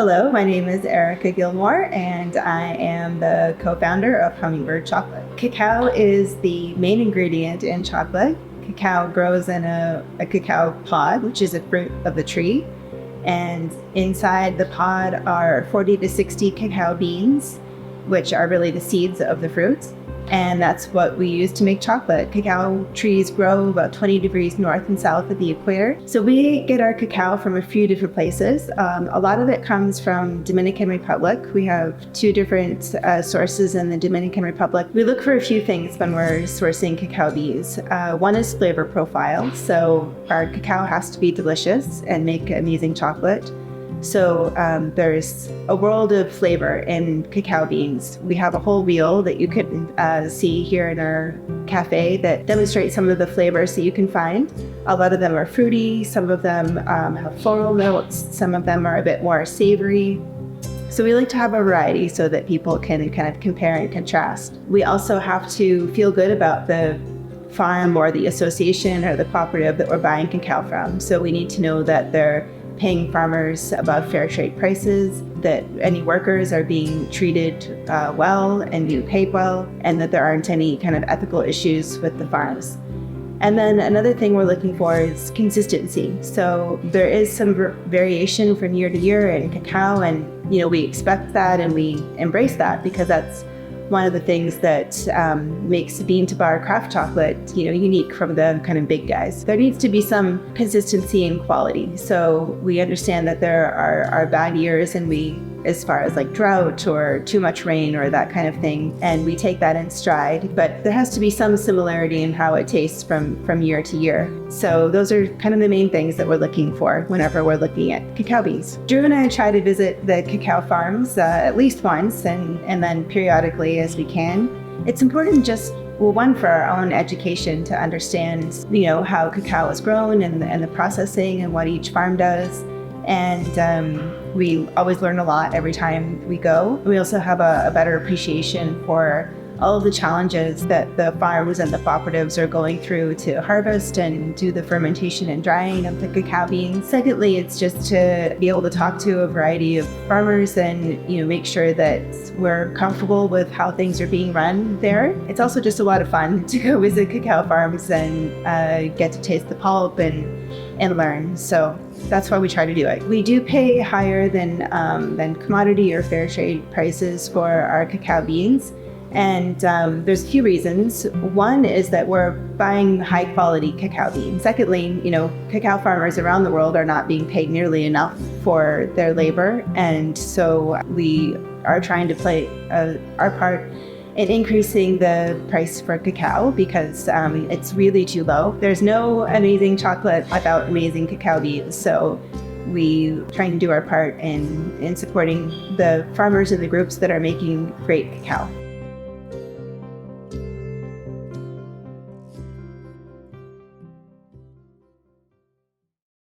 Hello, my name is Erica Gilmore, and I am the co-founder of Hummingbird Chocolate. Cacao is the main ingredient in chocolate. Cacao grows in a cacao pod, which is a fruit of the tree. And inside the pod are 40 to 60 cacao beans, which are really the seeds of the fruits. And that's what we use to make chocolate. Cacao trees grow about 20 degrees north and south of the equator. So we get our cacao from a few different places. A lot of it comes from Dominican Republic. We have two different sources in the Dominican Republic. We look for a few things when we're sourcing cacao beans. One is flavor profile. So our cacao has to be delicious and make amazing chocolate. So there's a world of flavor in cacao beans. We have a whole wheel that you can see here in our cafe that demonstrates some of the flavors that you can find. A lot of them are fruity, some of them have floral notes, some of them are a bit more savory. So we like to have a variety so that people can kind of compare and contrast. We also have to feel good about the farm or the association or the cooperative that we're buying cacao from. So we need to know that they're paying farmers above fair trade prices, that any workers are being treated well and being paid well, and that there aren't any kind of ethical issues with the farms. And then another thing we're looking for is consistency. So there is some variation from year to year in cacao, and we expect that and we embrace that because that's one of the things that makes bean to bar craft chocolate, unique from the kind of big guys. There needs to be some consistency and quality. So we understand that there are bad years, and as far as like drought or too much rain or that kind of thing, and we take that in stride. But there has to be some similarity in how it tastes from year to year. So those are kind of the main things that we're looking for whenever we're looking at cacao beans. Drew and I try to visit the cacao farms at least once and then periodically as we can. It's important one, for our own education to understand, how cacao is grown and the processing and what each farm does. And we always learn a lot every time we go. We also have a better appreciation for all of the challenges that the farms and the cooperatives are going through to harvest and do the fermentation and drying of the cacao beans. Secondly, it's just to be able to talk to a variety of farmers and make sure that we're comfortable with how things are being run there. It's also just a lot of fun to go visit cacao farms and get to taste the pulp and learn. So that's why we try to do it. We do pay higher than commodity or fair trade prices for our cacao beans. And there's a few reasons. One is that we're buying high quality cacao beans. Secondly, cacao farmers around the world are not being paid nearly enough for their labor. And so we are trying to play our part in increasing the price for cacao because it's really too low. There's no amazing chocolate without amazing cacao beans. So we try to do our part in supporting the farmers and the groups that are making great cacao.